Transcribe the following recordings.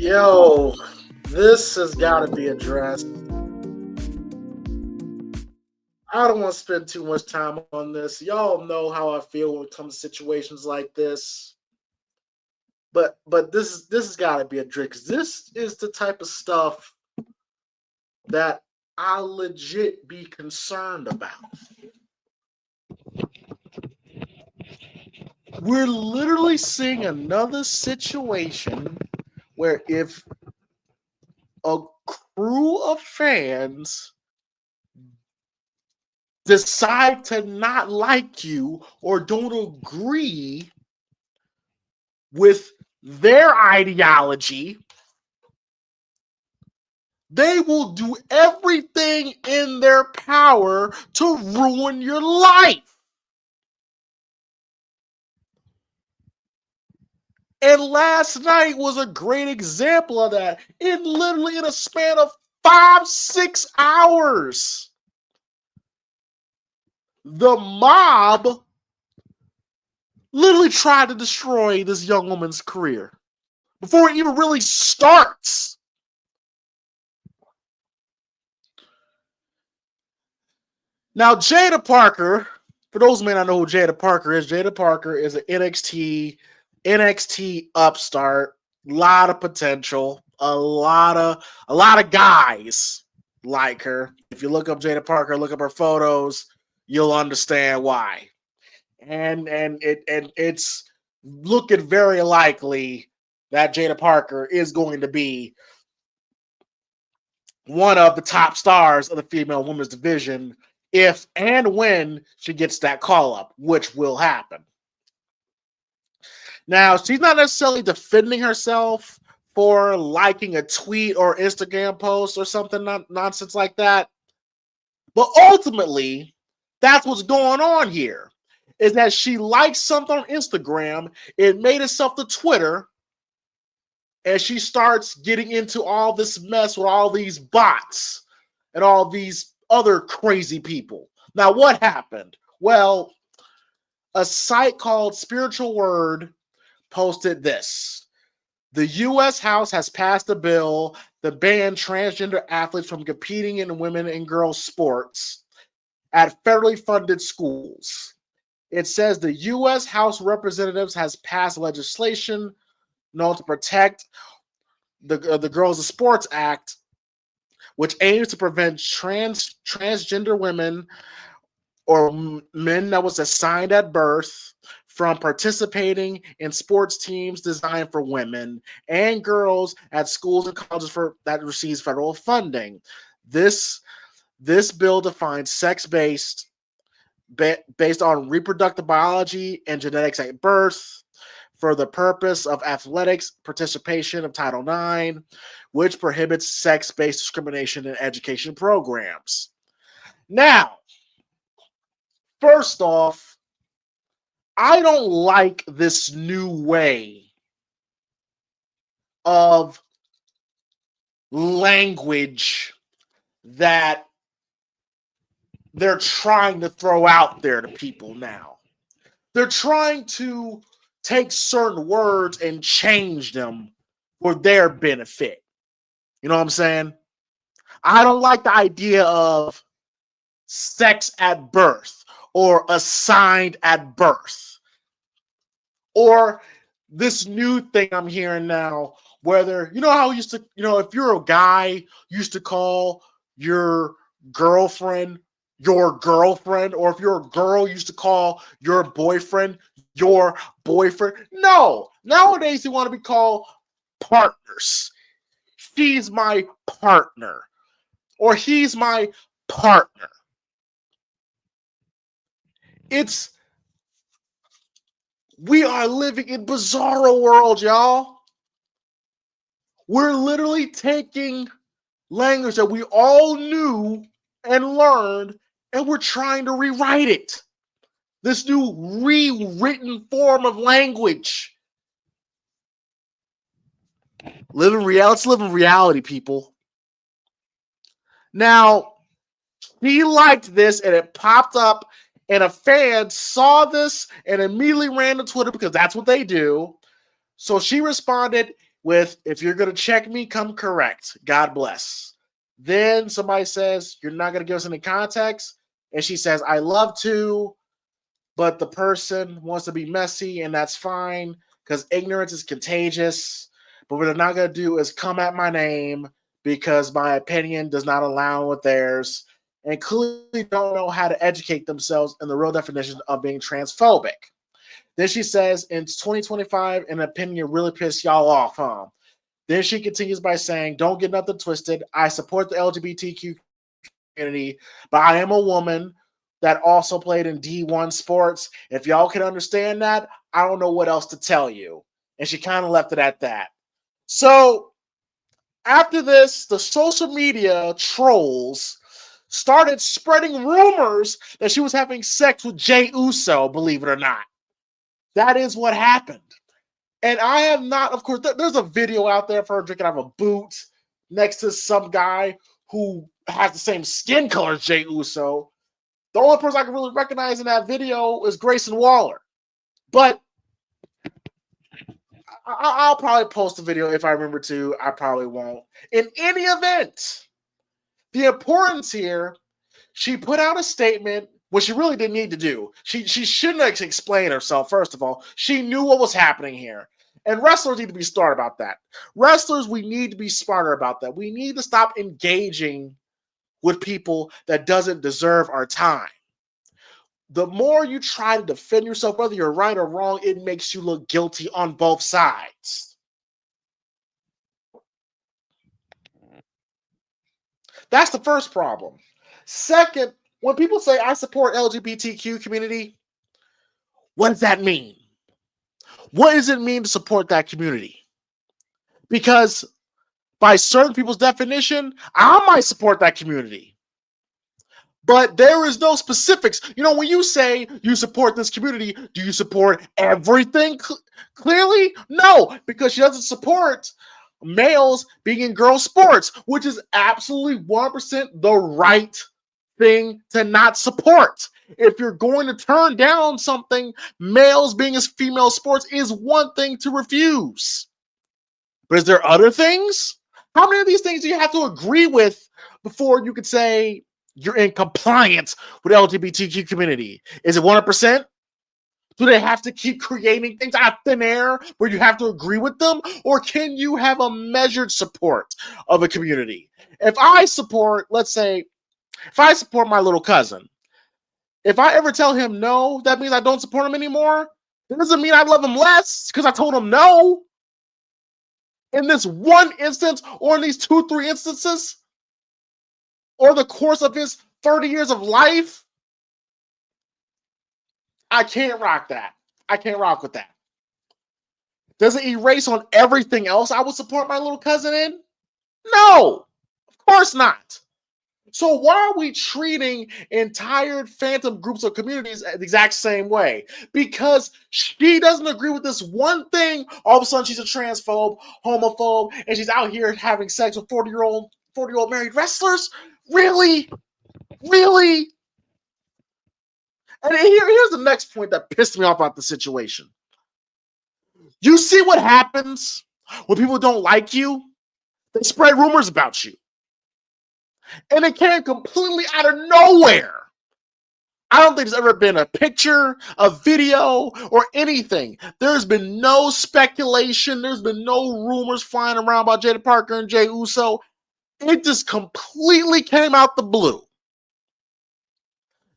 Yo, this has got to be addressed. I don't want to spend too much time on this. Y'all know how I feel when it comes to situations like this. But this has got to be addressed. This is the type of stuff that I legit be concerned about. We're literally seeing another situation where if a crew of fans decide to not like you or don't agree with their ideology, they will do everything in their power to ruin your life. And last night was a great example of that. Literally in a span of 5-6 hours, the mob literally tried to destroy this young woman's career before it even really starts. Now, Jada Parker, for those who may not know who Jada Parker is an NXT upstart, a lot of potential, a lot of guys like her. If you look up Jada Parker, look up her photos, you'll understand why. And it's looking very likely that Jada Parker is going to be one of the top stars of the female women's division if and when she gets that call up, which will happen. Now, she's not necessarily defending herself for liking a tweet or Instagram post or something nonsense like that. But ultimately, that's what's going on here, is that she liked something on Instagram, it made itself to Twitter, and she starts getting into all this mess with all these bots and all these other crazy people. Now, what happened? Well, a site called Spiritual Word posted this. The U.S. House has passed a bill to ban transgender athletes from competing in women and girls sports at federally funded schools. It says the U.S. House of Representatives has passed legislation known to protect the Girls in Sports Act, which aims to prevent transgender women or men that was assigned at birth from participating in sports teams designed for women and girls at schools and colleges that receives federal funding. This bill defines sex based on reproductive biology and genetics at birth for the purpose of athletics participation of Title IX, which prohibits sex-based discrimination in education programs. Now, first off, I don't like this new way of language that they're trying to throw out there to people now. They're trying to take certain words and change them for their benefit. You know what I'm saying? I don't like the idea of sex at birth or assigned at birth. Or this new thing I'm hearing now, whether, you know how used to, if you're a guy, used to call your girlfriend, or if you're a girl, used to call your boyfriend. No, nowadays they want to be called partners. She's my partner, or he's my partner. We are living in bizarro world, y'all. We're literally taking language that we all knew and learned, and we're trying to rewrite it. This new rewritten form of language. Let's live in reality, people. Now, he liked this, and it popped up, and a fan saw this and immediately ran to Twitter because that's what they do. So she responded, with, if you're going to check me, come correct. God bless. Then somebody says, you're not going to give us any context. And she says, I love to, but the person wants to be messy, and that's fine because ignorance is contagious. But what they're not going to do is come at my name because my opinion does not align with theirs, and clearly don't know how to educate themselves in the real definition of being transphobic. Then she says, in 2025, an opinion really pissed y'all off, huh? Then she continues by saying, don't get nothing twisted. I support the LGBTQ community, but I am a woman that also played in D1 sports. If y'all can understand that, I don't know what else to tell you. And she kind of left it at that. So after this, the social media trolls started spreading rumors that she was having sex with Jey Uso, believe it or not. That is what happened. And I have not, of course, there's a video out there for her drinking out of a boot next to some guy who has the same skin color as Jey Uso. The only person I can really recognize in that video is Grayson Waller. But I'll probably post the video if I remember to. I probably won't. In any event, the importance here, she put out a statement, which she really didn't need to do. She shouldn't have explained herself, first of all. She knew what was happening here. And wrestlers need to be smart about that. Wrestlers, we need to be smarter about that. We need to stop engaging with people that doesn't deserve our time. The more you try to defend yourself, whether you're right or wrong, it makes you look guilty on both sides. That's the first problem. Second, when people say I support LGBTQ community, what does that mean? What does it mean to support that community? Because by certain people's definition, I might support that community. But there is no specifics. You know, when you say you support this community, do you support everything clearly? No, because she doesn't support males being in girls' sports, which is absolutely 1% the right thing to not support. If you're going to turn down something, males being in female sports is one thing to refuse. But is there other things? How many of these things do you have to agree with before you could say you're in compliance with the LGBTQ community? Is it 100%? Do they have to keep creating things out of thin air where you have to agree with them? Or can you have a measured support of a community? If I support, let's say, if I support my little cousin, if I ever tell him no, that means I don't support him anymore. That doesn't mean I love him less because I told him no. In this one instance, or in these 2-3 instances, or the course of his 30 years of life, I can't rock that. I can't rock with that. Does it erase on everything else I would support my little cousin in? No, of course not. So why are we treating entire phantom groups of communities the exact same way? Because she doesn't agree with this one thing, all of a sudden she's a transphobe, homophobe, and she's out here having sex with 40-year-old married wrestlers? Really? Really? And here's the next point that pissed me off about the situation. You see what happens when people don't like you? They spread rumors about you. And it came completely out of nowhere. I don't think there's ever been a picture, a video, or anything. There's been no speculation. There's been no rumors flying around about Jada Parker and Jey Uso. It just completely came out the blue.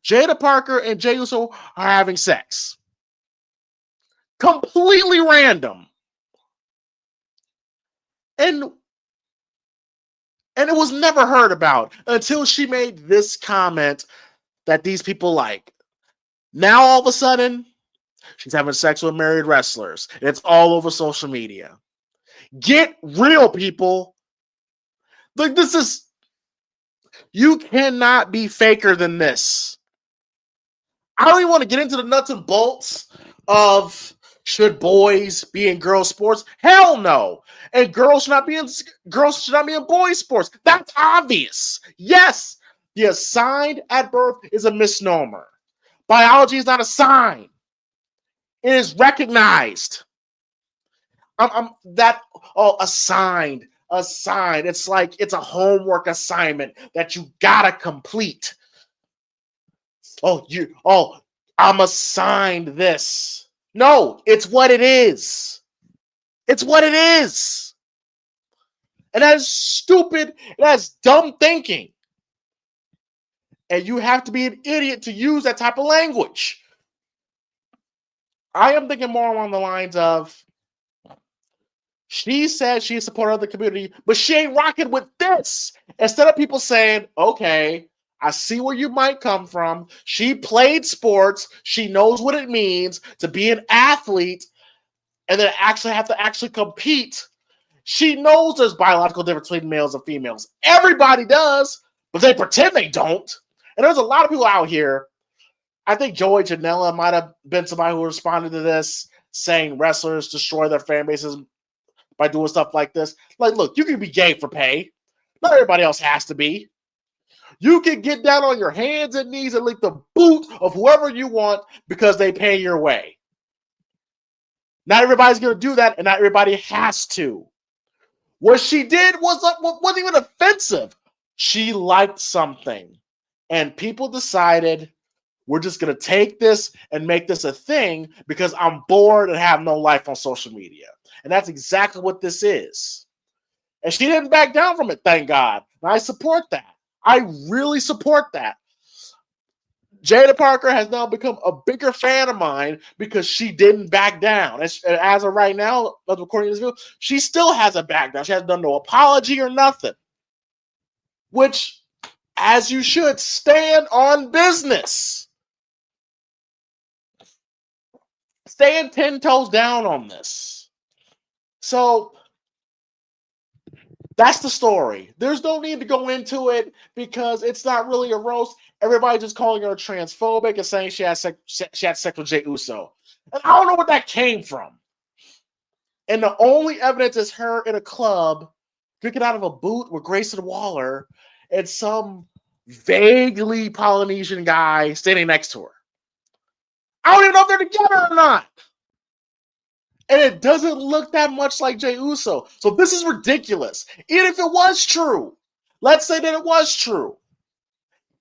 Jada Parker and Jey Uso are having sex. Completely random. And it was never heard about until she made this comment that these people like. Now all of a sudden, she's having sex with married wrestlers. And it's all over social media. Get real, people. Like, this is... You cannot be faker than this. I don't even want to get into the nuts and bolts of should boys be in girls' sports? Hell no. And girls should not be in boys' sports. That's obvious. Yes, the assigned at birth is a misnomer. Biology is not assigned. It is recognized. I'm that assigned. It's like it's a homework assignment that you gotta complete. I'm assigned this. No, it's what it is. It's what it is. And that is stupid. That's dumb thinking. And you have to be an idiot to use that type of language. I am thinking more along the lines of, she said she's a supporter of the community, but she ain't rocking with this. Instead of people saying, okay, I see where you might come from. She played sports. She knows what it means to be an athlete and then actually have to actually compete. She knows there's biological difference between males and females. Everybody does, but they pretend they don't. And there's a lot of people out here. I think Joey Janela might have been somebody who responded to this, saying wrestlers destroy their fan bases by doing stuff like this. Like, look, you can be gay for pay. Not everybody else has to be. You can get down on your hands and knees and lick the boot of whoever you want because they pay your way. Not everybody's going to do that, and not everybody has to. What she did wasn't even offensive. She liked something, and people decided, we're just going to take this and make this a thing because I'm bored and have no life on social media. And that's exactly what this is. And she didn't back down from it, thank God. And I support that. I really support that. Jada Parker has now become a bigger fan of mine because she didn't back down. And as of right now, according to this video, she still hasn't backed down. She hasn't done no apology or nothing. Which, as you should, stand on business. Stand 10 toes down on this. So that's the story. There's no need to go into it because it's not really a roast. Everybody's just calling her transphobic and saying she had sex with Jey Uso. And I don't know where that came from. And the only evidence is her in a club drinking out of a boot with Grayson Waller and some vaguely Polynesian guy standing next to her. I don't even know if they're together or not. And it doesn't look that much like Jey Uso. So this is ridiculous. Even if it was true, let's say that it was true,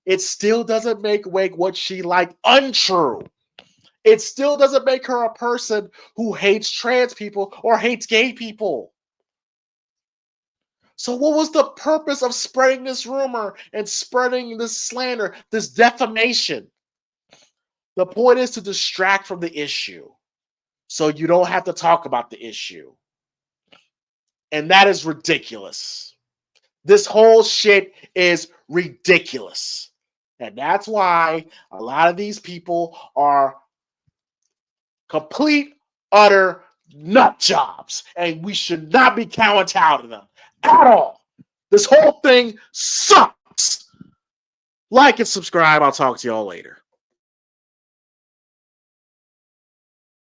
it still doesn't make what she liked untrue. It still doesn't make her a person who hates trans people or hates gay people. So what was the purpose of spreading this rumor and spreading this slander, this defamation? The point is to distract from the issue so you don't have to talk about the issue. And that is ridiculous. This whole shit is ridiculous. And that's why a lot of these people are complete, utter nut jobs. And we should not be kowtowing to them at all. This whole thing sucks. Like and subscribe. I'll talk to y'all later.